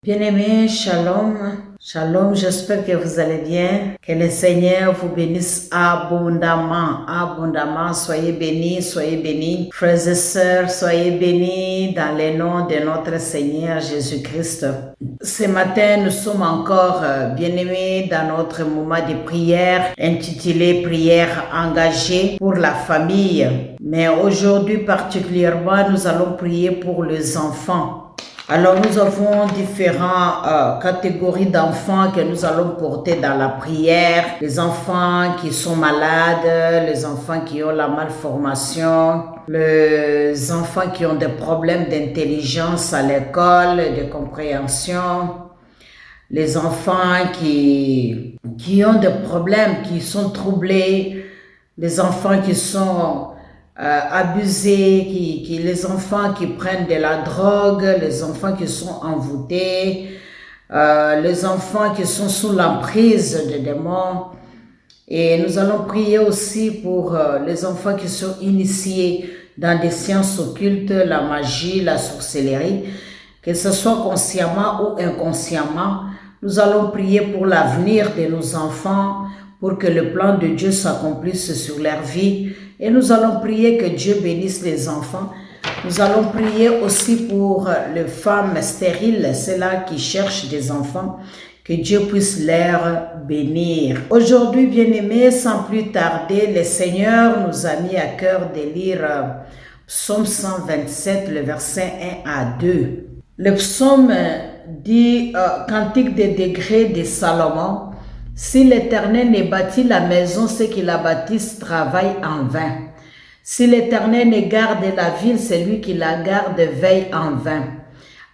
Bien-aimés, shalom, shalom, j'espère que vous allez bien, que le Seigneur vous bénisse abondamment, abondamment, soyez bénis, frères et sœurs, soyez bénis dans le nom de notre Seigneur Jésus-Christ. Ce matin, nous sommes encore bien-aimés dans notre moment de prière intitulé Prière engagée pour la famille. Mais aujourd'hui particulièrement, nous allons prier pour les enfants. Alors nous avons différentes catégories d'enfants que nous allons porter dans la prière. Les enfants qui sont malades, les enfants qui ont la malformation, les enfants qui ont des problèmes d'intelligence à l'école, de compréhension, les enfants qui ont des problèmes, qui sont troublés, les enfants qui sont abusés, les enfants qui prennent de la drogue, les enfants qui sont envoûtés, les enfants qui sont sous l'emprise des démons. Et nous allons prier aussi pour les enfants qui sont initiés dans des sciences occultes, la magie, la sorcellerie, que ce soit consciemment ou inconsciemment. Nous allons prier pour l'avenir de nos enfants, pour que le plan de Dieu s'accomplisse sur leur vie. Et nous allons prier que Dieu bénisse les enfants. Nous allons prier aussi pour les femmes stériles, celles-là qui cherchent des enfants, que Dieu puisse les bénir. Aujourd'hui, bien-aimés, sans plus tarder, le Seigneur nous a mis à cœur de lire Psaume 127, le verset 1 à 2. Le psaume dit Cantique des degrés de Salomon. Si l'Éternel ne bâtit la maison, ceux qui la bâtissent travaillent en vain. Si l'Éternel ne garde la ville, celui qui la garde veille en vain.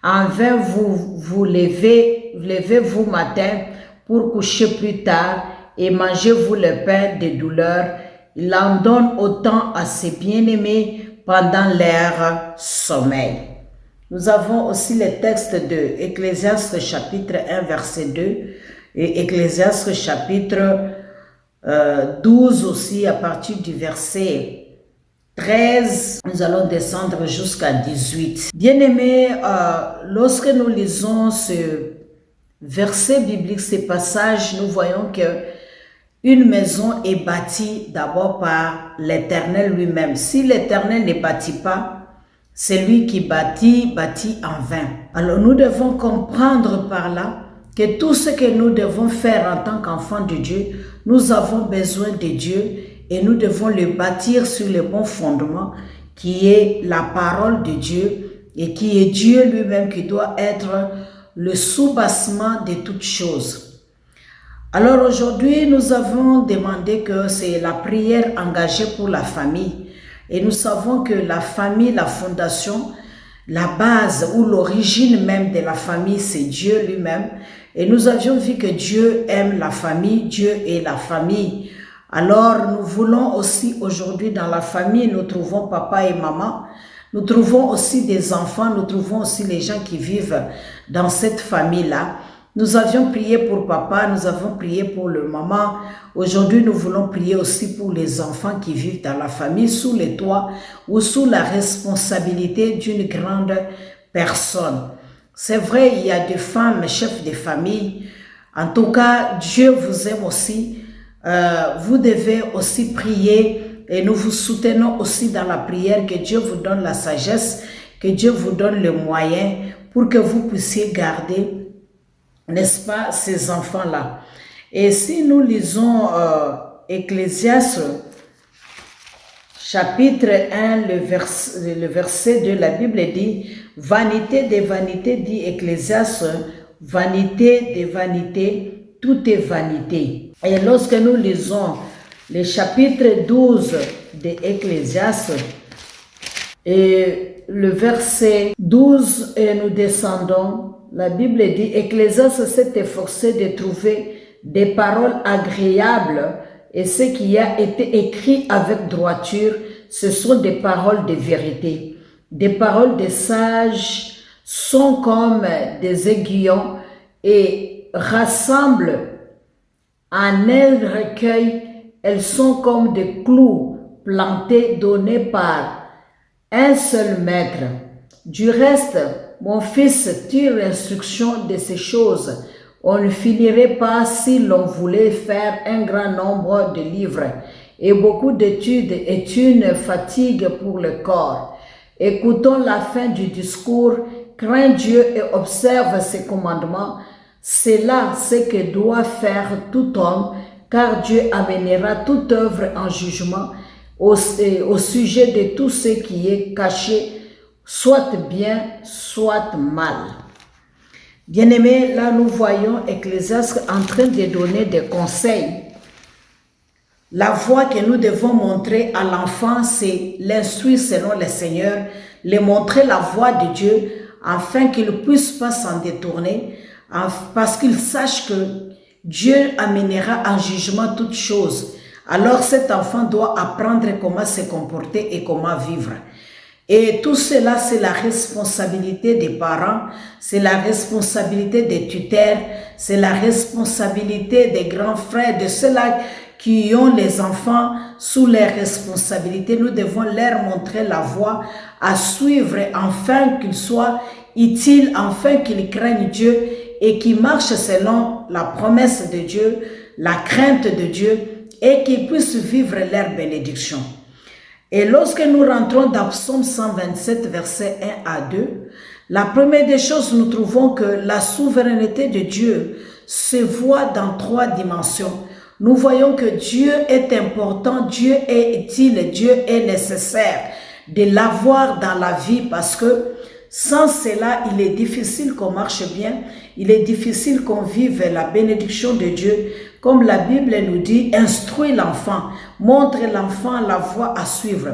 En vain vous levez-vous matin pour coucher plus tard et mangez-vous le pain de douleur. Il en donne autant à ses bien-aimés pendant leur sommeil. Nous avons aussi le texte de Ecclésiaste chapitre 1 verset 2 et Ecclésiaste chapitre 12 aussi à partir du verset 13, nous allons descendre jusqu'à 18. Bien-aimés, lorsque nous lisons ce verset biblique, ce passage, nous voyons que une maison est bâtie d'abord par l'Éternel lui-même. Si l'Éternel ne bâtit pas, celui qui bâtit en vain. Alors nous devons comprendre par là que tout ce que nous devons faire en tant qu'enfants de Dieu, nous avons besoin de Dieu et nous devons le bâtir sur le bon fondement qui est la parole de Dieu et qui est Dieu lui-même qui doit être le soubassement de toutes choses. Alors aujourd'hui, nous avons demandé que c'est la prière engagée pour la famille. Et nous savons que la famille, la fondation, la base ou l'origine même de la famille, c'est Dieu lui-même. Et nous avions vu que Dieu aime la famille, Dieu est la famille. Alors nous voulons aussi aujourd'hui dans la famille, nous trouvons papa et maman, nous trouvons aussi des enfants, nous trouvons aussi les gens qui vivent dans cette famille-là. Nous avions prié pour papa, nous avons prié pour le maman. Aujourd'hui, nous voulons prier aussi pour les enfants qui vivent dans la famille, sous les toits ou sous la responsabilité d'une grande personne. C'est vrai, il y a des femmes, chefs de famille. En tout cas, Dieu vous aime aussi. Vous devez aussi prier et nous vous soutenons aussi dans la prière. Que Dieu vous donne la sagesse, que Dieu vous donne le moyen pour que vous puissiez garder, n'est-ce pas, ces enfants-là. Et si nous lisons Ecclésiaste chapitre 1, le verset 2, la Bible dit « Vanité des vanités » dit Ecclésiaste, « Vanité des vanités, tout est vanité ». Et lorsque nous lisons le chapitre 12 de Ecclésiaste, et le verset 12, et nous descendons, la Bible dit « Ecclésiaste s'est efforcé de trouver des paroles agréables et ce qui a été écrit avec droiture, ce sont des paroles de vérité. Des paroles des sages sont comme des aiguillons et rassemblent en elles recueil, elles sont comme des clous plantés donnés par un seul maître. Du reste, mon fils, tire l'instruction de ces choses. On ne finirait pas si l'on voulait faire un grand nombre de livres. Et beaucoup d'études est une fatigue pour le corps. Écoutons la fin du discours. Crains Dieu et observe ses commandements. C'est là ce que doit faire tout homme, car Dieu amènera toute œuvre en jugement au sujet de tout ce qui est caché, soit bien, soit mal. Bien-aimés, là nous voyons Ecclésiaste en train de donner des conseils. La voie que nous devons montrer à l'enfant, c'est l'instruire selon le Seigneur, lui montrer la voie de Dieu, afin qu'il ne puisse pas s'en détourner, parce qu'il sache que Dieu amènera en jugement toutes choses. Alors cet enfant doit apprendre comment se comporter et comment vivre. Et tout cela, c'est la responsabilité des parents, c'est la responsabilité des tuteurs, c'est la responsabilité des grands frères, de ceux-là qui ont les enfants sous leurs responsabilités. Nous devons leur montrer la voie à suivre afin qu'ils soient utiles, afin qu'ils craignent Dieu et qu'ils marchent selon la promesse de Dieu, la crainte de Dieu et qu'ils puissent vivre leur bénédiction. Et lorsque nous rentrons dans Psaume 127, versets 1 à 2, la première des choses, nous trouvons que la souveraineté de Dieu se voit dans 3 dimensions. Nous voyons que Dieu est important, Dieu est utile, Dieu est nécessaire de l'avoir dans la vie parce que sans cela, il est difficile qu'on marche bien, il est difficile qu'on vive la bénédiction de Dieu. Comme la Bible nous dit, instruis l'enfant, montre l'enfant la voie à suivre.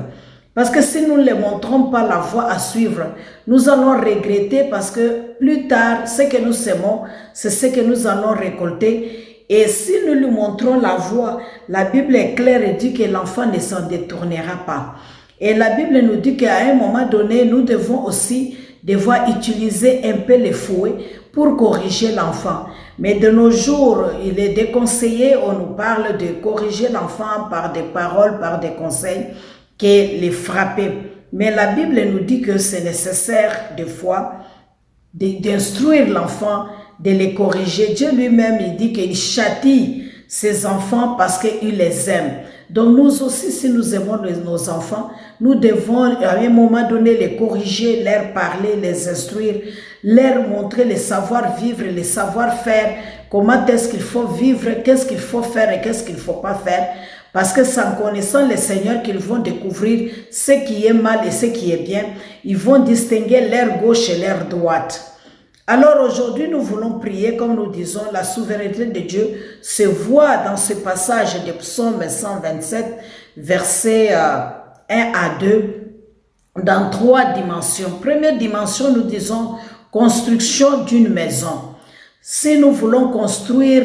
Parce que si nous ne lui montrons pas la voie à suivre, nous allons regretter parce que plus tard, ce que nous semons, c'est ce que nous allons récolter. Et si nous lui montrons la voie, la Bible est claire et dit que l'enfant ne s'en détournera pas. Et la Bible nous dit qu'à un moment donné, nous devons aussi devoir utiliser un peu les fouets pour corriger l'enfant. Mais de nos jours, il est déconseillé, on nous parle de corriger l'enfant par des paroles, par des conseils, que les frapper. Mais la Bible nous dit que c'est nécessaire des fois d'instruire l'enfant, de les corriger. Dieu lui-même, il dit qu'il châtie ses enfants parce qu'il les aime. Donc nous aussi, si nous aimons nos enfants, nous devons à un moment donné les corriger, leur parler, les instruire, leur montrer les savoir-vivre, les savoir-faire, comment est-ce qu'il faut vivre, qu'est-ce qu'il faut faire et qu'est-ce qu'il ne faut pas faire. Parce que c'est en connaissant le Seigneur qu'ils vont découvrir ce qui est mal et ce qui est bien. Ils vont distinguer leur gauche et leur droite. Alors aujourd'hui, nous voulons prier, comme nous disons, la souveraineté de Dieu se voit dans ce passage de Psaume 127, versets 1 à 2, dans 3 dimensions. Première dimension, nous disons construction d'une maison. Si nous voulons construire,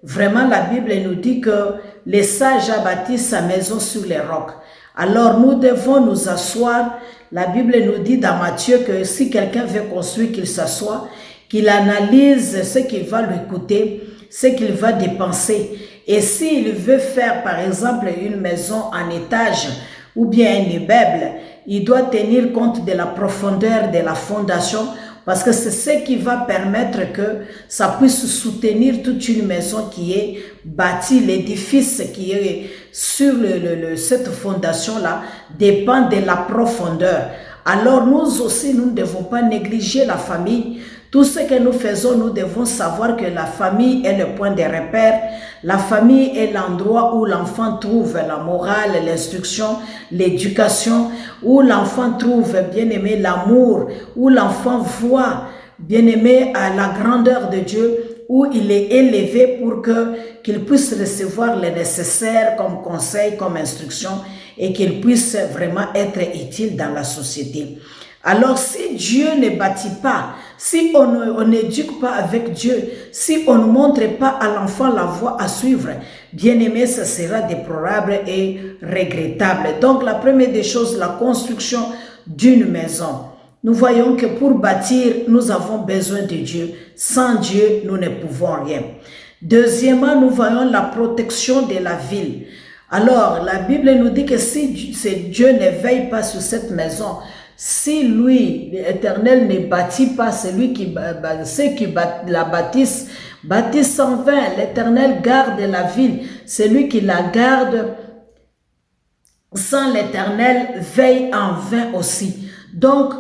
vraiment la Bible nous dit que les sages a bâti sa maison sur les rocs. Alors nous devons nous asseoir. La Bible nous dit dans Matthieu que si quelqu'un veut construire, qu'il s'assoie, qu'il analyse ce qu'il va lui coûter, ce qu'il va dépenser. Et s'il veut faire par exemple une maison en étage ou bien un immeuble, il doit tenir compte de la profondeur de la fondation parce que c'est ce qui va permettre que ça puisse soutenir toute une maison qui est bâtie. L'édifice qui est sur cette fondation-là dépend de la profondeur. Alors nous aussi, nous ne devons pas négliger la famille. Tout ce que nous faisons, nous devons savoir que la famille est le point de repère. La famille est l'endroit où l'enfant trouve la morale, l'instruction, l'éducation, où l'enfant trouve, bien aimé, l'amour, où l'enfant voit, bien aimé, à la grandeur de Dieu, où il est élevé pour qu'il puisse recevoir le nécessaire comme conseil, comme instruction, et qu'il puisse vraiment être utile dans la société. Alors si Dieu ne bâtit pas, si on n'éduque pas avec Dieu, si on ne montre pas à l'enfant la voie à suivre, bien aimé, ce sera déplorable et regrettable. Donc la première des choses, la construction d'une maison. Nous voyons que pour bâtir, nous avons besoin de Dieu. Sans Dieu, nous ne pouvons rien. Deuxièmement, nous voyons la protection de la ville. Alors, la Bible nous dit que si Dieu ne veille pas sur cette maison, Si lui, l'Éternel, ne bâtit pas, ceux qui la bâtissent en vain. L'Éternel garde la ville. Celui qui la garde sans l'Éternel veille en vain aussi. Donc,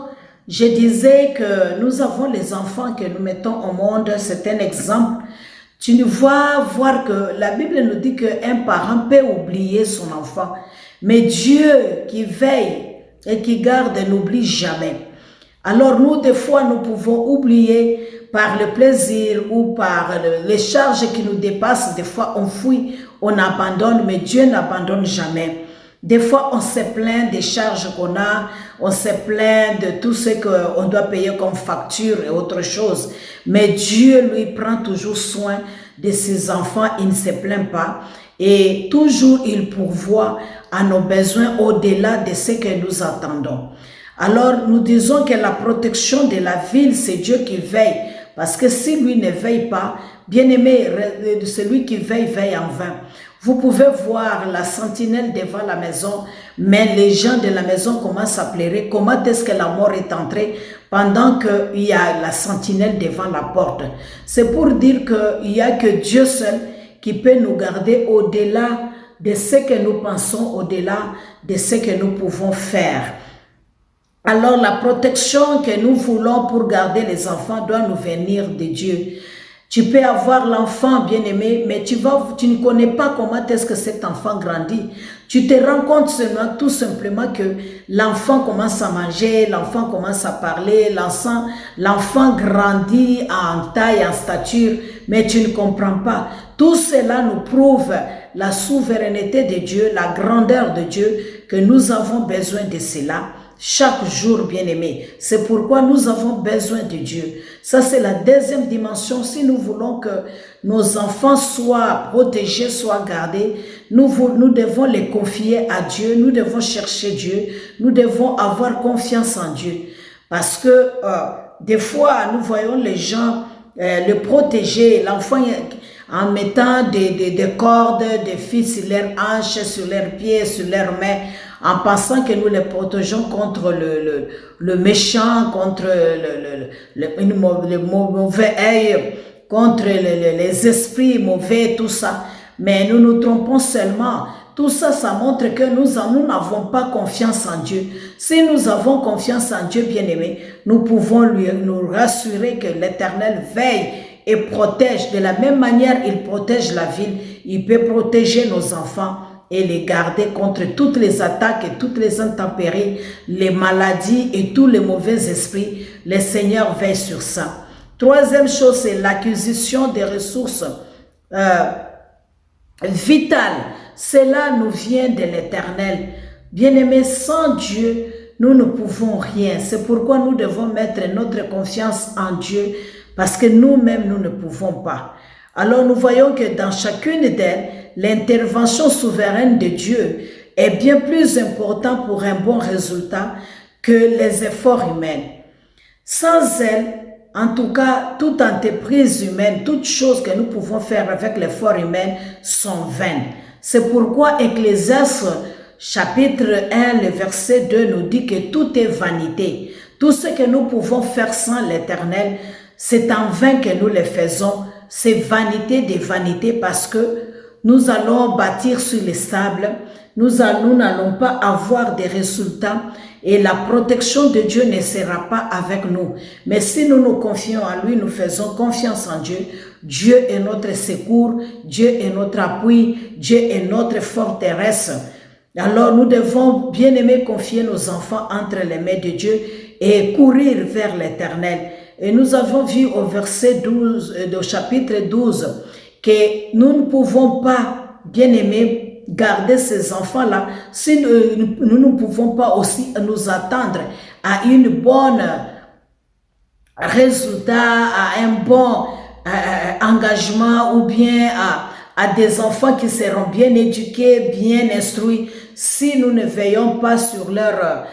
je disais que nous avons les enfants que nous mettons au monde. C'est un exemple. Tu vas voir que la Bible nous dit qu'un parent peut oublier son enfant. Mais Dieu qui veille et qui garde n'oublie jamais. Alors nous, des fois, nous pouvons oublier par le plaisir ou par les charges qui nous dépassent. Des fois, on fuit, on abandonne, mais Dieu n'abandonne jamais. Des fois, on se plaint des charges qu'on a, on se plaint de tout ce qu'on doit payer comme facture et autre chose. Mais Dieu, lui, prend toujours soin de ses enfants, il ne se plaint pas. Et toujours, il pourvoit à nos besoins au-delà de ce que nous attendons. Alors, nous disons que la protection de la ville, c'est Dieu qui veille. Parce que si lui ne veille pas, bien aimé, celui qui veille, veille en vain. Vous pouvez voir la sentinelle devant la maison, mais les gens de la maison commencent à pleurer. Comment est-ce que la mort est entrée pendant qu'il y a la sentinelle devant la porte? C'est pour dire qu'il n'y a que Dieu seul qui peut nous garder au-delà de ce que nous pensons, au-delà de ce que nous pouvons faire. Alors la protection que nous voulons pour garder les enfants doit nous venir de Dieu. Tu peux avoir l'enfant bien-aimé, mais tu ne connais pas comment est-ce que cet enfant grandit. Tu te rends compte seulement, tout simplement que l'enfant commence à manger, l'enfant commence à parler, l'enfant grandit en taille, en stature, mais tu ne comprends pas. Tout cela nous prouve la souveraineté de Dieu, la grandeur de Dieu, que nous avons besoin de cela. Chaque jour, bien-aimé. C'est pourquoi nous avons besoin de Dieu. Ça, c'est la deuxième dimension. Si nous voulons que nos enfants soient protégés, soient gardés, nous devons les confier à Dieu. Nous devons chercher Dieu. Nous devons avoir confiance en Dieu. Parce que des fois, nous voyons les gens le protéger, l'enfant en mettant des cordes, des fils sur leurs hanches, sur leurs pieds, sur leurs mains, en pensant que nous les protégeons contre le méchant, contre le mauvais œil, contre les esprits mauvais, tout ça. Mais nous nous trompons seulement. Tout ça, ça montre que nous n'avons pas confiance en Dieu. Si nous avons confiance en Dieu, bien-aimé, nous pouvons nous rassurer que l'Éternel veille et protège. De la même manière, il protège la ville. Il peut protéger nos enfants et les garder contre toutes les attaques et toutes les intempéries, les maladies et tous les mauvais esprits. Le Seigneur veille sur ça. Troisième chose, c'est l'acquisition des ressources vitales. Cela nous vient de l'Éternel. Bien-aimés, sans Dieu, nous ne pouvons rien. C'est pourquoi nous devons mettre notre confiance en Dieu, parce que nous-mêmes, nous ne pouvons pas. Alors nous voyons que dans chacune d'elles, l'intervention souveraine de Dieu est bien plus importante pour un bon résultat que les efforts humains. Sans elle, en tout cas, toute entreprise humaine, toute chose que nous pouvons faire avec l'effort humain sont vaines. C'est pourquoi Ecclésiaste chapitre 1, le verset 2 nous dit que tout est vanité. Tout ce que nous pouvons faire sans l'Éternel, c'est en vain que nous le faisons. C'est vanité des vanités parce que nous allons bâtir sur les sables. Nous n'allons pas avoir des résultats et la protection de Dieu ne sera pas avec nous. Mais si nous nous confions à lui, nous faisons confiance en Dieu. Dieu est notre secours, Dieu est notre appui, Dieu est notre forteresse. Alors nous devons bien aimer confier nos enfants entre les mains de Dieu et courir vers l'Éternel. Et nous avons vu au verset 12, au chapitre 12, que nous ne pouvons pas, bien aimer, garder ces enfants-là si nous ne pouvons pas aussi nous attendre à une bonne résultat, à un bon engagement ou bien à des enfants qui seront bien éduqués, bien instruits, si nous ne veillons pas sur leur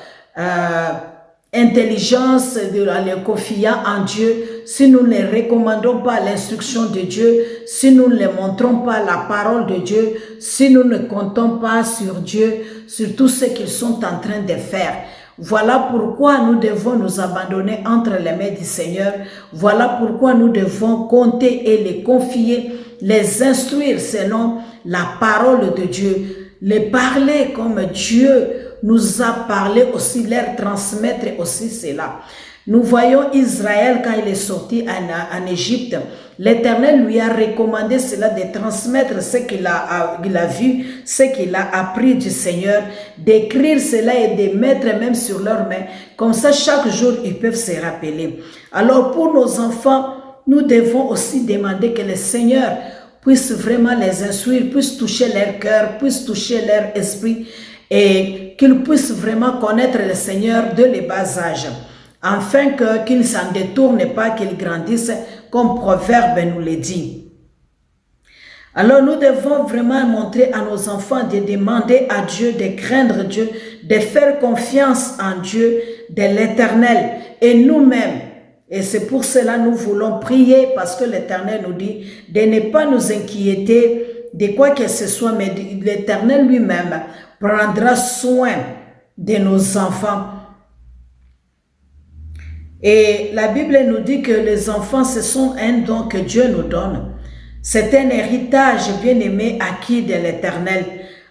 intelligence, en les confiant en Dieu, si nous ne recommandons pas l'instruction de Dieu, si nous ne les montrons pas la parole de Dieu, si nous ne comptons pas sur Dieu, sur tout ce qu'ils sont en train de faire. Voilà pourquoi nous devons nous abandonner entre les mains du Seigneur. Voilà pourquoi nous devons compter et les confier, les instruire selon la parole de Dieu, les parler comme Dieu nous a parlé aussi, leur transmettre aussi cela. Nous voyons Israël quand il est sorti en Égypte. L'Éternel lui a recommandé cela de transmettre ce qu'il a vu, ce qu'il a appris du Seigneur, d'écrire cela et de mettre même sur leurs mains. Comme ça, chaque jour, ils peuvent se rappeler. Alors, pour nos enfants, nous devons aussi demander que le Seigneur puisse vraiment les instruire, puisse toucher leur cœur, puisse toucher leur esprit et qu'ils puissent vraiment connaître le Seigneur de les bas âge, afin qu'ils ne s'en détournent pas, qu'ils grandissent, comme Proverbe nous le dit. Alors nous devons vraiment montrer à nos enfants de demander à Dieu, de craindre Dieu, de faire confiance en Dieu, de l'Éternel et nous-mêmes. Et c'est pour cela que nous voulons prier, parce que l'Éternel nous dit de ne pas nous inquiéter de quoi que ce soit, mais l'Éternel lui-même prendra soin de nos enfants. Et la Bible nous dit que les enfants, ce sont un don que Dieu nous donne. C'est un héritage bien-aimé acquis de l'Éternel.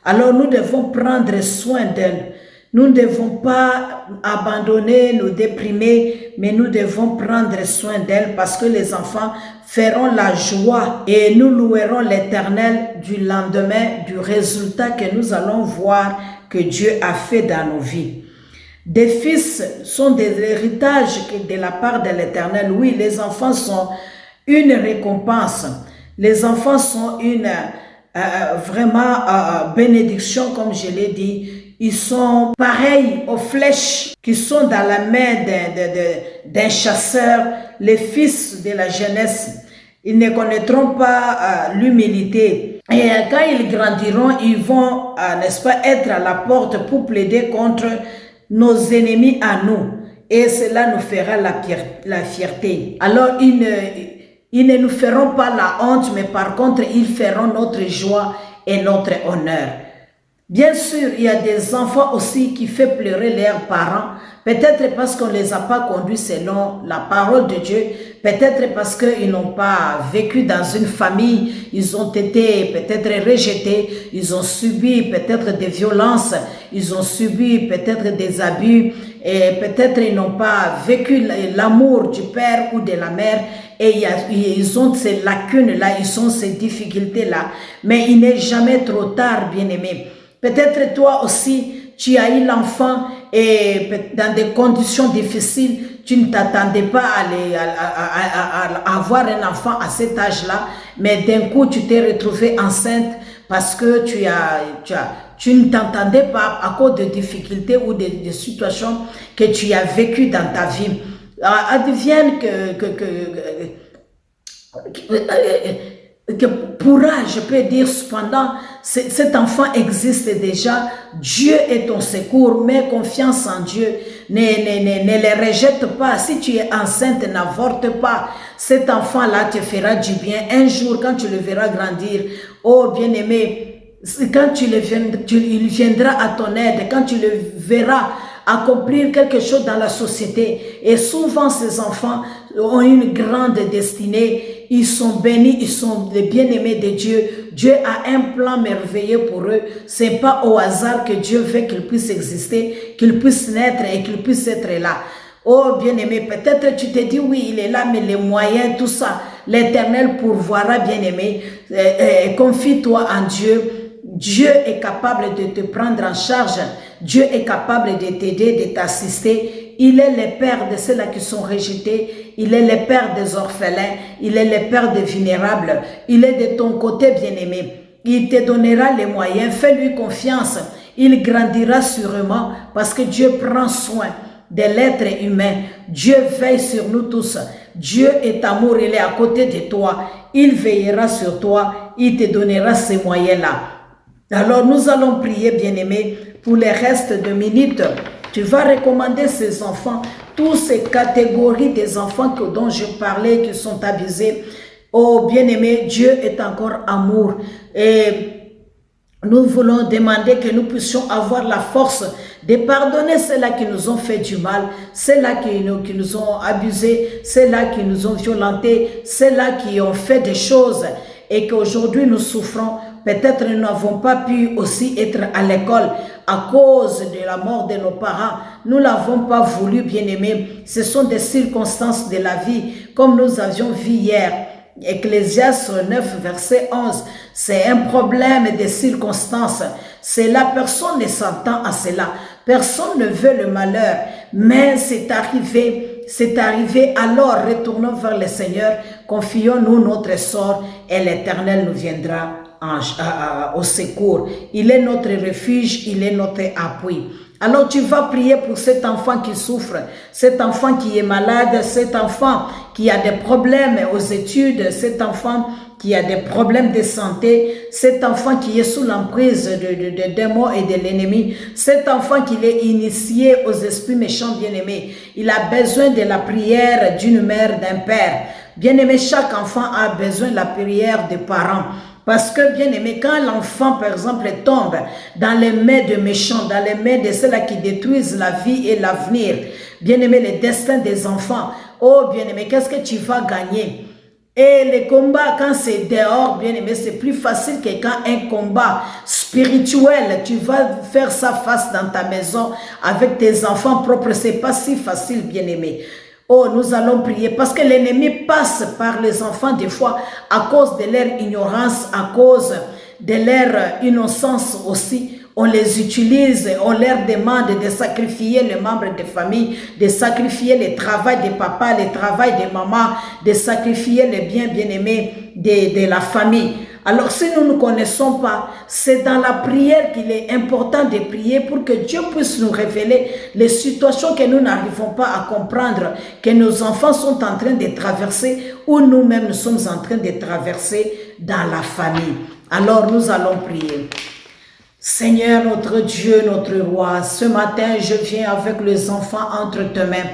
Alors nous devons prendre soin d'elle. Nous ne devons pas abandonner, nous déprimer, mais nous devons prendre soin d'elle, parce que les enfants feront la joie et nous louerons l'Éternel du lendemain, du résultat que nous allons voir que Dieu a fait dans nos vies. Des fils sont des héritages de la part de l'Éternel. Oui, les enfants sont une récompense. Les enfants sont une vraiment bénédiction, comme je l'ai dit. Ils sont pareils aux flèches qui sont dans la main d'un chasseur, les fils de la jeunesse. Ils ne connaîtront pas l'humilité. Et quand ils grandiront, ils vont, n'est-ce pas, être à la porte pour plaider contre nos ennemis à nous. Et cela nous fera la fierté. Alors, ils ne nous feront pas la honte, mais par contre, ils feront notre joie et notre honneur. Bien sûr, il y a des enfants aussi qui font pleurer leurs parents, peut-être parce qu'on ne les a pas conduits selon la parole de Dieu, peut-être parce qu'ils n'ont pas vécu dans une famille, ils ont été peut-être rejetés, ils ont subi peut-être des violences, ils ont subi peut-être des abus, et peut-être ils n'ont pas vécu l'amour du père ou de la mère, et ils ont ces lacunes-là, ils ont ces difficultés-là, mais il n'est jamais trop tard, bien-aimé. Peut-être toi aussi, tu as eu l'enfant et dans des conditions difficiles, tu ne t'attendais pas à avoir un enfant à cet âge-là, mais d'un coup, tu t'es retrouvé enceinte parce que tu ne t'entendais pas à cause de difficultés ou de situations que tu as vécues dans ta vie. Advienne que pourra, je peux dire cependant, cet enfant existe déjà, Dieu est ton secours, mets confiance en Dieu, ne les rejette pas, si tu es enceinte, n'avorte pas, cet enfant-là te fera du bien, un jour quand tu le verras grandir, oh bien-aimé, quand il viendra à ton aide, quand tu le verras accomplir quelque chose dans la société, et souvent ces enfants ont une grande destinée, ils sont bénis, ils sont les bien-aimés de Dieu. Dieu a un plan merveilleux pour eux. Ce n'est pas au hasard que Dieu veut qu'ils puissent exister, qu'ils puissent naître et qu'ils puissent être là. Oh bien-aimé, peut-être tu te dis oui, il est là, mais les moyens, tout ça, l'Éternel pourvoira, bien-aimé. Confie-toi en Dieu. Dieu est capable de te prendre en charge. Dieu est capable de t'aider, de t'assister. Il est le Père de ceux-là qui sont rejetés. Il est le Père des orphelins. Il est le Père des vulnérables. Il est de ton côté, bien-aimé. Il te donnera les moyens. Fais-lui confiance. Il grandira sûrement parce que Dieu prend soin de l'être humain. Dieu veille sur nous tous. Dieu est amour. Il est à côté de toi. Il veillera sur toi. Il te donnera ces moyens-là. Alors nous allons prier, bien-aimés, pour les restes de minutes. Tu vas recommander ces enfants, toutes ces catégories des enfants dont je parlais, qui sont abusés. Oh bien-aimé, Dieu est encore amour. Et nous voulons demander que nous puissions avoir la force de pardonner ceux-là qui nous ont fait du mal, ceux-là qui nous ont abusés, ceux-là qui nous ont violentés, ceux-là qui ont fait des choses et qu'aujourd'hui nous souffrons. Peut-être nous n'avons pas pu aussi être à l'école à cause de la mort de nos parents. Nous ne l'avons pas voulu, bien-aimés. Ce sont des circonstances de la vie, comme nous avions vu hier. Ecclésiaste 9, verset 11. C'est un problème de circonstances. C'est la personne ne s'attend à cela. Personne ne veut le malheur. Mais c'est arrivé. C'est arrivé, alors retournons vers le Seigneur, confions-nous notre sort et l'Éternel nous viendra au secours. Il est notre refuge, il est notre appui. Alors tu vas prier pour cet enfant qui souffre, cet enfant qui est malade, cet enfant qui a des problèmes aux études, cet enfant qui a des problèmes de santé, cet enfant qui est sous l'emprise de démons et de l'ennemi, cet enfant qui est initié aux esprits méchants bien-aimés. Il a besoin de la prière d'une mère, d'un père. Bien-aimé, chaque enfant a besoin de la prière des parents. Parce que, bien aimé, quand l'enfant, par exemple, tombe dans les mains de méchants, dans les mains de ceux-là qui détruisent la vie et l'avenir, bien aimé, le destin des enfants, oh bien aimé, qu'est-ce que tu vas gagner? Et les combats, quand c'est dehors, bien aimé, c'est plus facile que quand un combat spirituel, tu vas faire ça face dans ta maison avec tes enfants propres, c'est pas si facile, bien aimé. Oh, nous allons prier parce que l'ennemi passe par les enfants des fois à cause de leur ignorance, à cause de leur innocence aussi. On les utilise, on leur demande de sacrifier les membres de famille, de sacrifier le travail de papa, le travail de maman, de sacrifier les biens bien-aimés de la famille. Alors si nous ne connaissons pas, c'est dans la prière qu'il est important de prier pour que Dieu puisse nous révéler les situations que nous n'arrivons pas à comprendre, que nos enfants sont en train de traverser ou nous-mêmes nous sommes en train de traverser dans la famille. Alors nous allons prier. Seigneur notre Dieu, notre roi, ce matin je viens avec les enfants entre tes mains.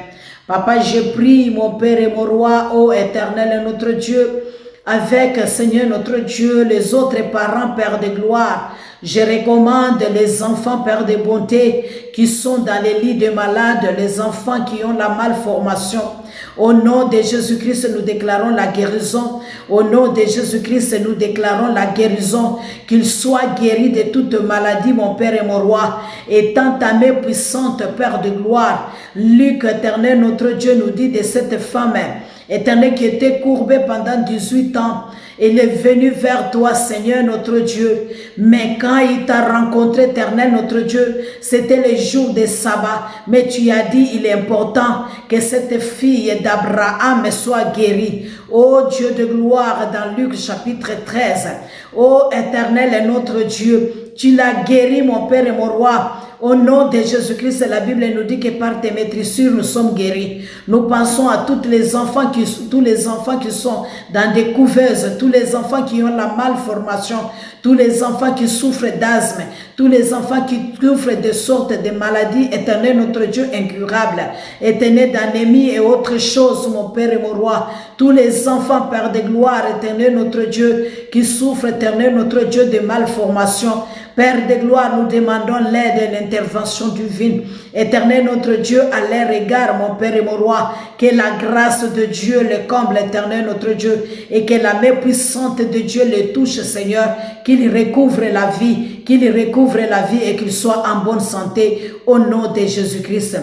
Papa, je prie mon Père et mon roi, ô Éternel notre Dieu, avec, Seigneur notre Dieu, les autres parents, Père de gloire. Je recommande les enfants, Père de bonté, qui sont dans les lits de malades, les enfants qui ont la malformation. Au nom de Jésus-Christ, nous déclarons la guérison. Au nom de Jésus-Christ, nous déclarons la guérison. Qu'ils soient guéris de toute maladie, mon Père et mon roi. Et tant ta main puissante, Père de gloire. Luc, Éternel, notre Dieu, nous dit de cette femme, Éternel, qui était courbée pendant 18 ans. Il est venu vers toi, Seigneur notre Dieu. Mais quand il t'a rencontré, Éternel notre Dieu, c'était le jour de sabbat. Mais tu as dit, il est important que cette fille d'Abraham soit guérie. Ô Dieu de gloire, dans Luc chapitre 13. Ô Éternel notre Dieu, tu l'as guéri, mon Père et mon roi. Au nom de Jésus-Christ, la Bible nous dit que par tes maîtrissures, nous sommes guéris. Nous pensons à tous les enfants qui sont dans des couveuses, tous les enfants qui ont la malformation, tous les enfants qui souffrent d'asthme, tous les enfants qui souffrent de sortes de maladies, Éternel notre Dieu incurable, Éternel d'anémie et autres choses, mon Père et mon roi. Tous les enfants, Père de gloire, Éternel notre Dieu, qui souffrent, Éternel notre Dieu, de malformation. Père de gloire, nous demandons l'aide et l'intervention divine. Éternel notre Dieu, à leur égard, mon Père et mon roi, que la grâce de Dieu le comble, Éternel notre Dieu, et que la main puissante de Dieu le touche, Seigneur, qu'il recouvre la vie, et qu'il soit en bonne santé, au nom de Jésus-Christ.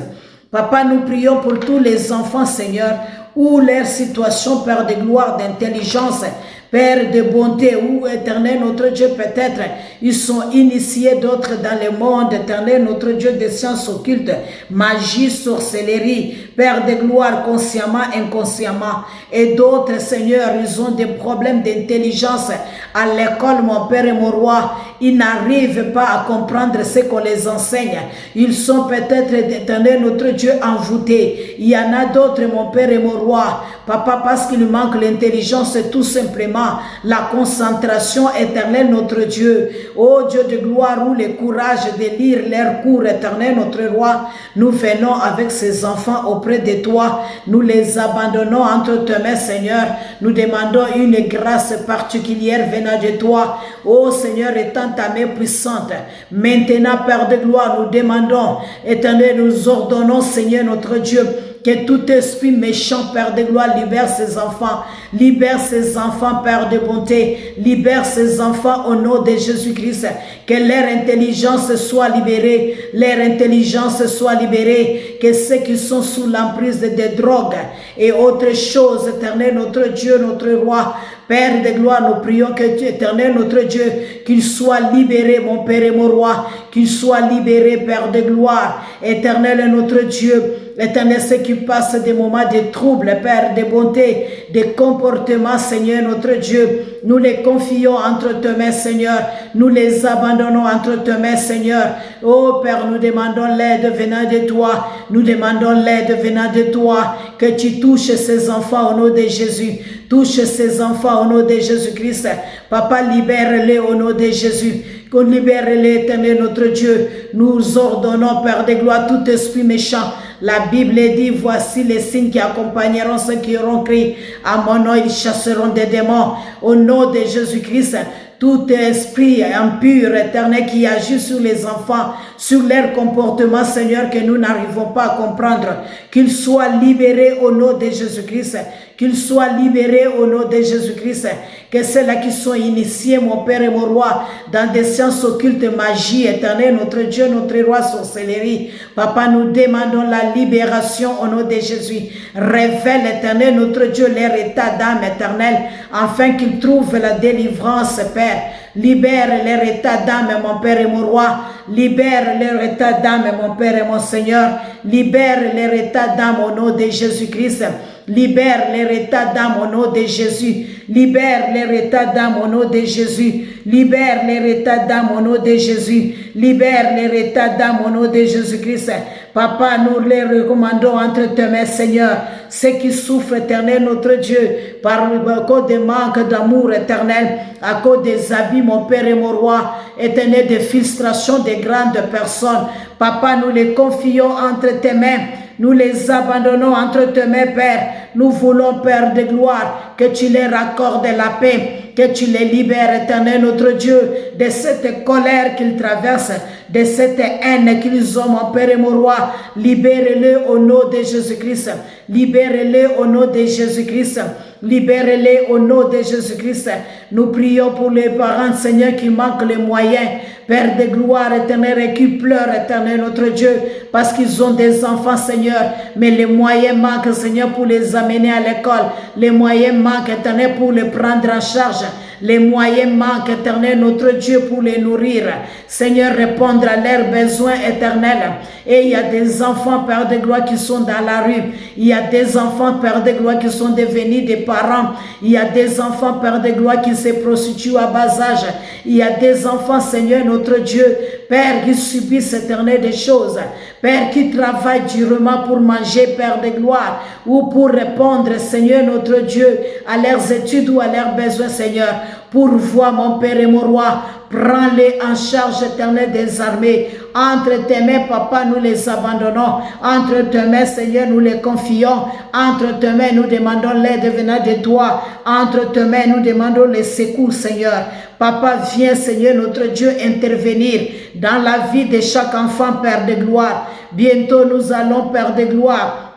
Papa, nous prions pour tous les enfants, Seigneur, où leur situation, Père de gloire, d'intelligence, Père de bonté, ou Éternel notre Dieu, peut-être ils sont initiés, d'autres dans le monde, Éternel notre Dieu, des sciences occultes, magie, sorcellerie, Père de gloire, consciemment, inconsciemment, et d'autres, Seigneur, ils ont des problèmes d'intelligence à l'école, mon Père et mon roi, ils n'arrivent pas à comprendre ce qu'on les enseigne, ils sont peut-être, Éternel notre Dieu, envoûtés. Il y en a d'autres, mon Père et mon roi. Papa, parce qu'il manque l'intelligence, c'est tout simplement la concentration éternelle, notre Dieu. Oh Dieu de gloire, ou le courage de lire leur cours éternel, notre roi. Nous venons avec ces enfants auprès de toi. Nous les abandonnons entre tes mains, Seigneur. Nous demandons une grâce particulière venant de toi. Oh Seigneur, étant ta main puissante. Maintenant, Père de gloire, nous demandons, éternel, nous ordonnons, Seigneur, notre Dieu, que tout esprit méchant, Père de gloire, libère ses enfants. Libère ses enfants, Père de bonté. Libère ses enfants au nom de Jésus-Christ. Que leur intelligence soit libérée. Leur intelligence soit libérée. Que ceux qui sont sous l'emprise des drogues et autres choses, éternel, notre Dieu, notre roi, Père de gloire, nous prions que tu, éternel, notre Dieu, qu'il soit libéré, mon Père et mon roi, qu'il soit libéré, Père de gloire, éternel, notre Dieu, éternel, ceux qui passent des moments de troubles, Père de bonté, de comportements, Seigneur, notre Dieu, nous les confions entre tes mains, Seigneur, nous les abandonnons entre tes mains, Seigneur. Oh Père, nous demandons l'aide venant de toi, nous demandons l'aide venant de toi, que tu touches ces enfants au nom de Jésus. Touche ces enfants au nom de Jésus-Christ. Papa, libère-les au nom de Jésus. Qu'on libère-les, éternel notre Dieu. Nous ordonnons, Père de gloire, tout esprit méchant. La Bible dit, voici les signes qui accompagneront ceux qui auront crié. À mon nom, ils chasseront des démons. Au nom de Jésus-Christ, tout esprit impur, éternel, qui agit sur les enfants, sur leur comportement, Seigneur, que nous n'arrivons pas à comprendre, qu'ils soient libérés au nom de Jésus-Christ, qu'ils soient libérés au nom de Jésus-Christ, que ceux-là qui sont initiés, mon Père et mon roi, dans des sciences occultes, magie, éternel, notre Dieu, notre roi, sorcellerie, Papa, nous demandons la libération au nom de Jésus. Révèle, éternel, notre Dieu, leur état d'âme éternel, afin qu'ils trouvent la délivrance, Père. Libère leur état d'âme, mon Père et mon roi. Libère leur état d'âme, mon Père et mon Seigneur. Libère leur état d'âme au nom de Jésus-Christ. Libère leur état d'âme au nom de Jésus. Libère leur état d'âme au nom de Jésus. Libère leur état d'âme au nom de Jésus. Libère leur état d'âme au nom de Jésus-Christ. Papa, nous les recommandons entre tes mains, Seigneur. Ceux qui souffrent, éternel, notre Dieu, à cause des manques d'amour éternel, à cause des habits, mon Père et mon roi, éternel, des frustrations des grandes personnes. Papa, nous les confions entre tes mains. Nous les abandonnons entre tes mains, Père. Nous voulons, Père de gloire, que tu leur accordes la paix, que tu les libères, éternel, notre Dieu, de cette colère qu'ils traversent, de cette haine qu'ils ont, mon Père et mon roi. Libère-les au nom de Jésus-Christ. Libère-les au nom de Jésus-Christ. Libère-les au nom de Jésus-Christ. Nous prions pour les parents, Seigneur, qui manquent les moyens. Père de gloire éternelle, et qui pleurent, éternel, notre Dieu, parce qu'ils ont des enfants, Seigneur, mais les moyens manquent, Seigneur, pour les amener à l'école. Les moyens manquent, éternel, pour les prendre en charge. Les moyens manquent, éternel, notre Dieu, pour les nourrir. Seigneur, répondre à leurs besoins éternels. Et il y a des enfants, Père de gloire, qui sont dans la rue. Il y a des enfants, Père de gloire, qui sont devenus des parents. Il y a des enfants, Père de gloire, qui se prostituent à bas âge. Il y a des enfants, Seigneur, notre Dieu, Père, qui subissent, éternel, des choses. Père, qui travaillent durement pour manger, Père de gloire, ou pour répondre, Seigneur, notre Dieu, à leurs études ou à leurs besoins, Seigneur. Pourvois, mon Père et mon roi, prends-les en charge, éternel des armées. Entre tes mains, Papa, nous les abandonnons. Entre tes mains, Seigneur, nous les confions. Entre tes mains, nous demandons l'aide venant de toi. Entre tes mains, nous demandons les secours, Seigneur. Papa, viens, Seigneur, notre Dieu, intervenir dans la vie de chaque enfant, Père de gloire. Bientôt, nous allons, Père de gloire,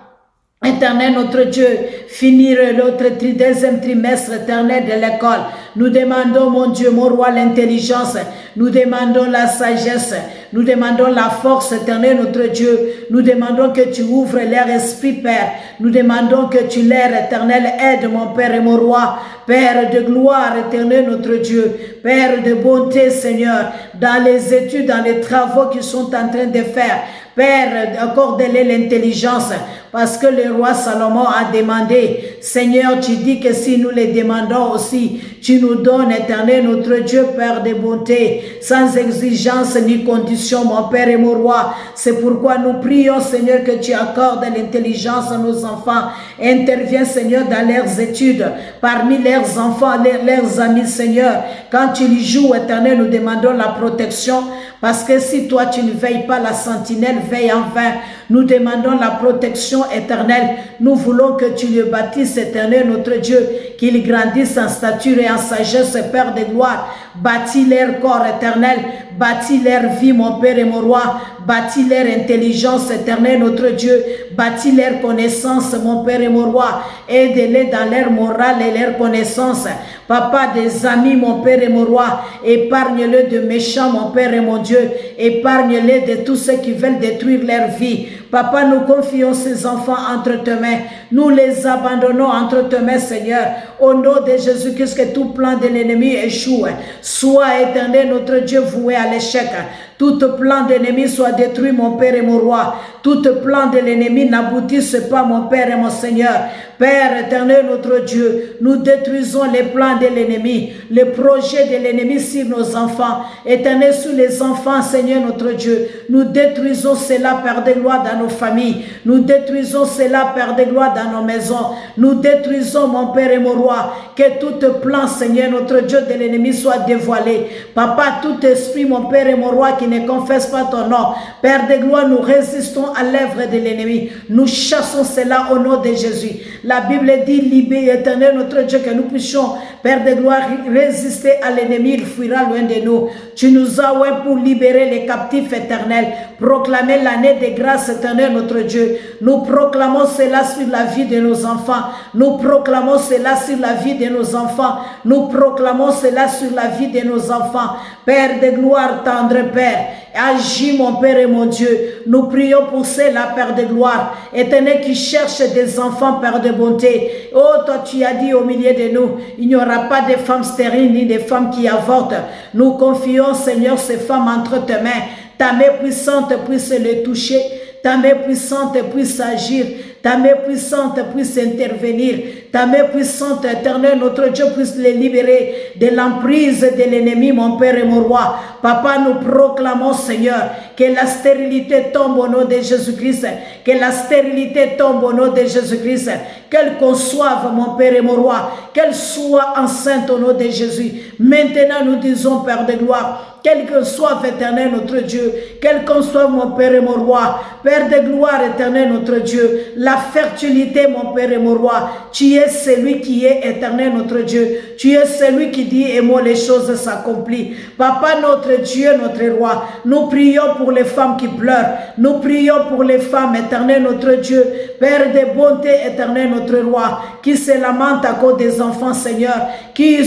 éternel, notre Dieu, finir notre deuxième trimestre, éternel, de l'école. Nous demandons, mon Dieu, mon roi, l'intelligence. Nous demandons la sagesse. Nous demandons la force, éternel, notre Dieu. Nous demandons que tu ouvres leur esprit, Père. Nous demandons que tu leur, éternel, aide, mon Père et mon roi. Père de gloire, éternel, notre Dieu. Père de bonté, Seigneur, dans les études, dans les travaux qu'ils sont en train de faire. Père, accorde-les l'intelligence, parce que le roi Salomon a demandé. Seigneur, tu dis que si nous les demandons aussi, tu nous donnes, éternel, notre Dieu, Père de bonté, sans exigence ni condition. solution, mon Père et mon roi. C'est pourquoi nous prions, Seigneur, que tu accordes l'intelligence à nos enfants. Interviens, Seigneur, dans leurs études, parmi leurs enfants, leurs amis, Seigneur. Quand tu y joues, Éternel, nous demandons la protection, parce que si toi tu ne veilles pas, la sentinelle veille en vain. Nous demandons la protection éternelle. Nous voulons que tu le bâtisses, Éternel, notre Dieu, qu'il grandisse en stature et en sagesse, Père de gloire. Bâtis leur corps éternel, bâtis leur vie, mon Père et mon roi. Bâtis leur intelligence, Éternel, notre Dieu. Bâtis leur connaissance, mon Père et mon roi. Aide-les dans leur morale et leur connaissance. Papa, des amis, mon Père et mon roi. Épargne-les de méchants, mon Père et mon Dieu. Épargne-les de tous ceux qui veulent détruire leur vie. Papa, nous confions ces enfants entre tes mains. Nous les abandonnons entre tes mains, Seigneur. Au nom de Jésus-Christ, que tout plan de l'ennemi échoue. Sois, Éternel, notre Dieu, voué à l'échec. Tout plan de l'ennemi soit détruit, mon Père et mon roi. Tout plan de l'ennemi n'aboutisse pas, mon Père et mon Seigneur. Père éternel, notre Dieu, nous détruisons les plans de l'ennemi, les projets de l'ennemi sur nos enfants. Éternel, sur les enfants, Seigneur, notre Dieu, nous détruisons cela, Père de gloire, dans nos familles. Nous détruisons cela, Père de gloire, dans nos maisons. Nous détruisons, mon Père et mon roi, que tout plan, Seigneur, notre Dieu, de l'ennemi soit dévoilé. Papa, tout esprit, mon Père et mon roi, qui ne confesse pas ton nom, Père de gloire, nous résistons à l'œuvre de l'ennemi. Nous chassons cela au nom de Jésus. La Bible dit, libère, Éternel, notre Dieu, que nous puissions, Père de gloire, résister à l'ennemi, il fuira loin de nous. Tu nous as oué pour libérer les captifs éternels, proclamer l'année de grâce, Éternel, notre Dieu. Nous proclamons cela sur la vie de nos enfants. Nous proclamons cela sur la vie de nos enfants. Nous proclamons cela sur la vie de nos enfants. Père de gloire, tendre Père, agis, mon Père et mon Dieu. Nous prions pour cela, Père de gloire. Éternel, qui cherche des enfants, Père de bonté. Oh, toi, tu as dit au milieu de nous, il n'y aura pas de femmes stériles ni de femmes qui avortent. Nous confions, Seigneur, ces femmes entre tes mains. Ta main puissante puisse les toucher. Ta main puissante puisse agir. Ta main puissante puisse intervenir. Ta main puissante, éternelle, notre Dieu, puisse les libérer de l'emprise de l'ennemi, mon Père et mon roi. Papa, nous proclamons, Seigneur, que la stérilité tombe au nom de Jésus-Christ. Que la stérilité tombe au nom de Jésus-Christ. Qu'elle conçoive, mon Père et mon roi. Qu'elle soit enceinte au nom de Jésus. Maintenant, nous disons, Père de gloire, quel que soit, éternel, notre Dieu, quel que soit, mon Père et mon roi, Père de gloire, éternel, notre Dieu, la fertilité, mon Père et mon roi, tu es celui qui est éternel, notre Dieu, tu es celui qui dit, et moi, les choses s'accomplissent. Papa, notre Dieu, notre roi, nous prions pour les femmes qui pleurent, nous prions pour les femmes, éternel, notre Dieu, Père de bonté, éternel, notre roi, qui se lamentent à cause des enfants, Seigneur, qui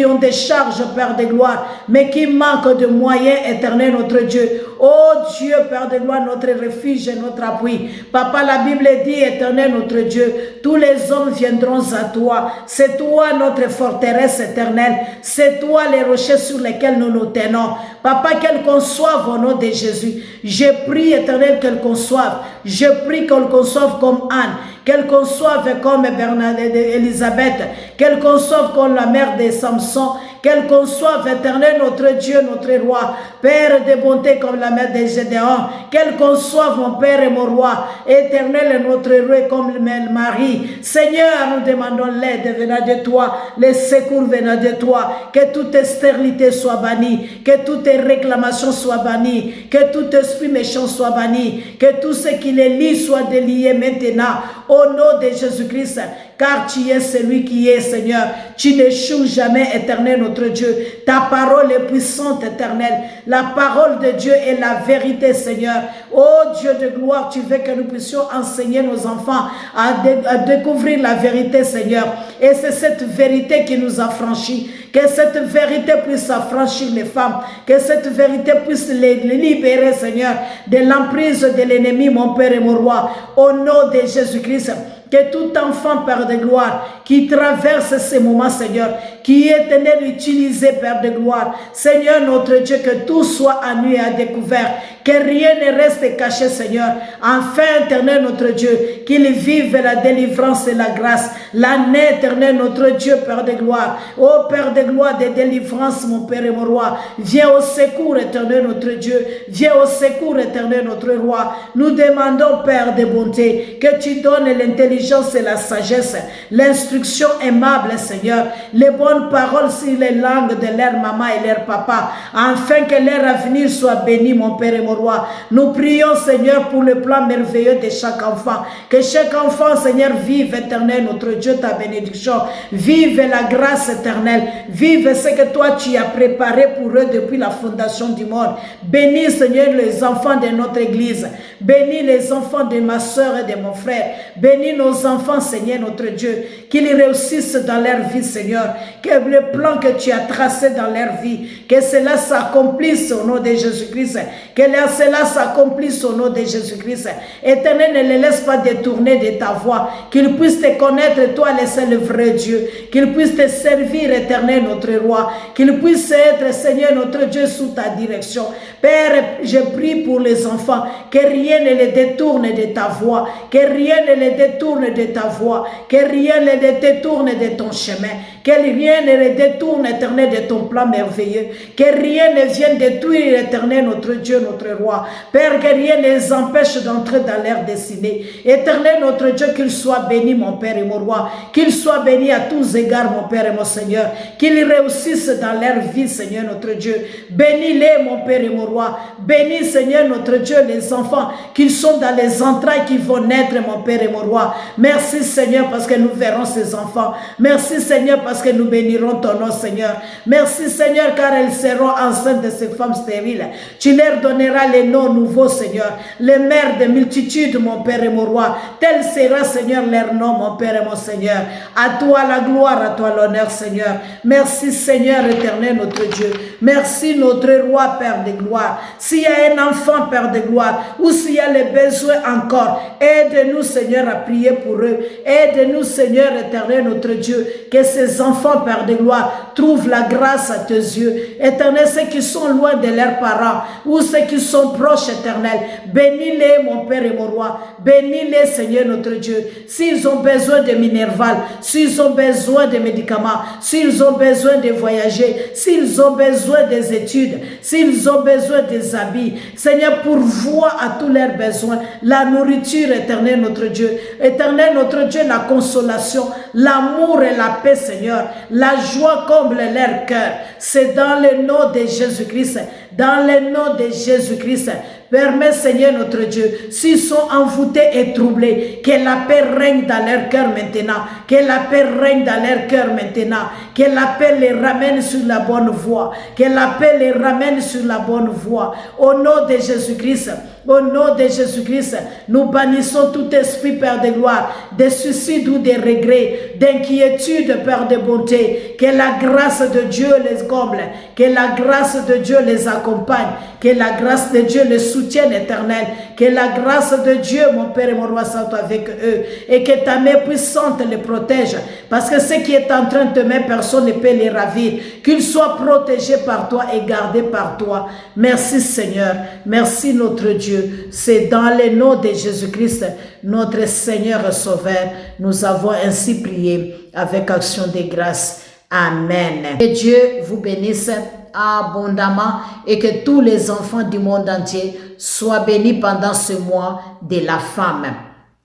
ont des charges, Père de gloire, mais qui manquent de moyens, éternel, notre Dieu. Oh Dieu, Père de gloire, notre refuge et notre appui. Papa, la Bible dit, éternel, notre Dieu, tous les hommes viendront à toi. C'est toi notre forteresse éternelle. C'est toi les rochers sur lesquels nous nous tenons. Papa, qu'elle conçoive au nom de Jésus. Je prie, éternel, qu'elle conçoive. Je prie qu'elle conçoive comme Anne. Qu'elle conçoive comme Bernadette, Elisabeth. Qu'elle conçoive comme la mère de Samson. Qu'elle conçoive, éternel, notre Dieu, notre roi, Père de bonté comme la mère de Gédéon. Qu'elle conçoive, mon Père et mon roi, éternel, notre roi comme Marie. Seigneur, nous demandons l'aide venant de toi, les secours venant de toi. Que toute stérilité soit bannie, que toute réclamation soit bannie, que tout esprit méchant soit banni, que tout ce qui les lie soit délié maintenant, au nom de Jésus-Christ. Car tu es celui qui est, Seigneur. Tu n'échoues jamais, éternel, notre Dieu. Ta parole est puissante, éternelle. La parole de Dieu est la vérité, Seigneur. Oh Dieu de gloire, tu veux que nous puissions enseigner nos enfants à découvrir la vérité, Seigneur. Et c'est cette vérité qui nous affranchit. Que cette vérité puisse affranchir les femmes. Que cette vérité puisse les libérer, Seigneur, de l'emprise de l'ennemi, mon Père et mon roi. Au nom de Jésus-Christ. Que tout enfant, Père de gloire, qui traverse ces moments, Seigneur, qui est Éternel utilisé, Père de gloire. Seigneur notre Dieu, que tout soit à nu et à découvert, que rien ne reste caché, Seigneur. Enfin, Éternel notre Dieu, qu'il vive la délivrance et la grâce. L'année, Éternel notre Dieu, Père de gloire. Ô Père de gloire, de délivrance, mon Père et mon roi. Viens au secours, Éternel notre Dieu. Viens au secours, Éternel notre roi. Nous demandons, Père de bonté, que tu donnes l'intelligence et la sagesse, l'instruction aimable, Seigneur, les bonnes paroles sur les langues de leur maman et leur papa, afin que leur avenir soit béni, mon Père et mon roi. Nous prions, Seigneur, pour le plan merveilleux de chaque enfant. Que chaque enfant, Seigneur, vive, Éternel, notre Dieu, ta bénédiction. Vive la grâce éternelle. Vive ce que toi, tu as préparé pour eux depuis la fondation du monde. Bénis, Seigneur, les enfants de notre église. Bénis les enfants de ma soeur et de mon frère. Bénis nos enfants, Seigneur, notre Dieu. Qu'ils réussissent dans leur vie, Seigneur. Que le plan que tu as tracé dans leur vie, que cela s'accomplisse au nom de Jésus-Christ. Que cela s'accomplisse au nom de Jésus-Christ. Éternel, ne les laisse pas détourner de ta voix. Qu'ils puissent te connaître, toi, le seul vrai Dieu. Qu'ils puissent te servir, Éternel, notre roi. Qu'ils puissent être, Seigneur, notre Dieu, sous ta direction. Père, je prie pour les enfants, que rien ne les détourne de ta voix, que rien ne les détourne de ta voix, que rien ne les détourne de ton chemin, que rien ne les détourne, Éternel, de ton plan merveilleux, que rien ne vienne détruire, Éternel, notre Dieu, notre roi. Père, que rien ne les empêche d'entrer dans leur destinée. Éternel, notre Dieu, qu'il soit béni, mon Père et mon roi, qu'il soit béni à tous égards, mon Père et mon Seigneur, qu'ils réussissent dans leur vie, Seigneur, notre Dieu. Bénis-les, mon Père et mon roi. Bénis, Seigneur, notre Dieu, les enfants qui sont dans les entrailles qui vont naître, mon Père et mon roi. Merci, Seigneur, parce que nous verrons ces enfants. Merci, Seigneur, parce que nous bénirons ton nom, Seigneur. Merci, Seigneur, car elles seront enceintes de ces femmes stériles. Tu leur donneras les noms nouveaux, Seigneur. Les mères de multitudes, mon Père et mon roi. Tel sera, Seigneur, leur nom, mon Père et mon Seigneur. À toi la gloire, à toi l'honneur, Seigneur. Merci, Seigneur éternel, notre Dieu. Merci, notre roi, Père de gloire. S'il y a un enfant, Père de gloire, ou s'il y a les besoins encore, aide-nous, Seigneur, à prier pour eux. Aide-nous, Seigneur éternel, notre Dieu, que ces enfants, Père de gloire, trouvent la grâce à tes yeux. Éternel, ceux qui sont loin de leurs parents, ou ceux qui sont proches, éternel, bénis-les, mon Père et mon roi. Bénis-les, Seigneur, notre Dieu. S'ils ont besoin de minerval, s'ils ont besoin de médicaments, s'ils ont besoin de voyager, s'ils ont besoin des études, s'ils ont besoin des habits, Seigneur, pourvois à tous leurs besoins, la nourriture, éternel, notre Dieu. Éternel, notre Dieu, la consolation, l'amour et la paix, Seigneur. La joie comble leur cœur. C'est dans le nom de Jésus-Christ. Dans le nom de Jésus-Christ. Permets, Seigneur notre Dieu, s'ils sont envoûtés et troublés, que la paix règne dans leur cœur maintenant, que la paix règne dans leur cœur maintenant, que la paix les ramène sur la bonne voie, que la paix les ramène sur la bonne voie. Au nom de Jésus-Christ, au nom de Jésus-Christ, nous bannissons tout esprit, Père de gloire, de suicide ou de regret, d'inquiétude, Père de bonté. Que la grâce de Dieu les comble, que la grâce de Dieu les accompagne, que la grâce de Dieu les soutienne, éternel. Que la grâce de Dieu, mon Père et mon roi, soit avec eux, et que ta main puissante les protège, parce que ce qui est en train de te mettre, personne ne peut les ravir. Qu'ils soient protégés par toi et gardés par toi. Merci, Seigneur. Merci, notre Dieu. C'est dans le nom de Jésus-Christ, notre Seigneur et Sauveur, nous avons ainsi prié avec action de grâce. Amen. Que Dieu vous bénisse abondamment et que tous les enfants du monde entier soient bénis pendant ce mois de la femme.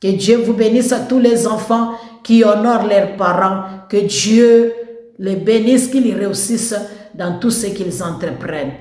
Que Dieu vous bénisse à tous les enfants qui honorent leurs parents. Que Dieu les bénisse, qu'ils réussissent dans tout ce qu'ils entreprennent.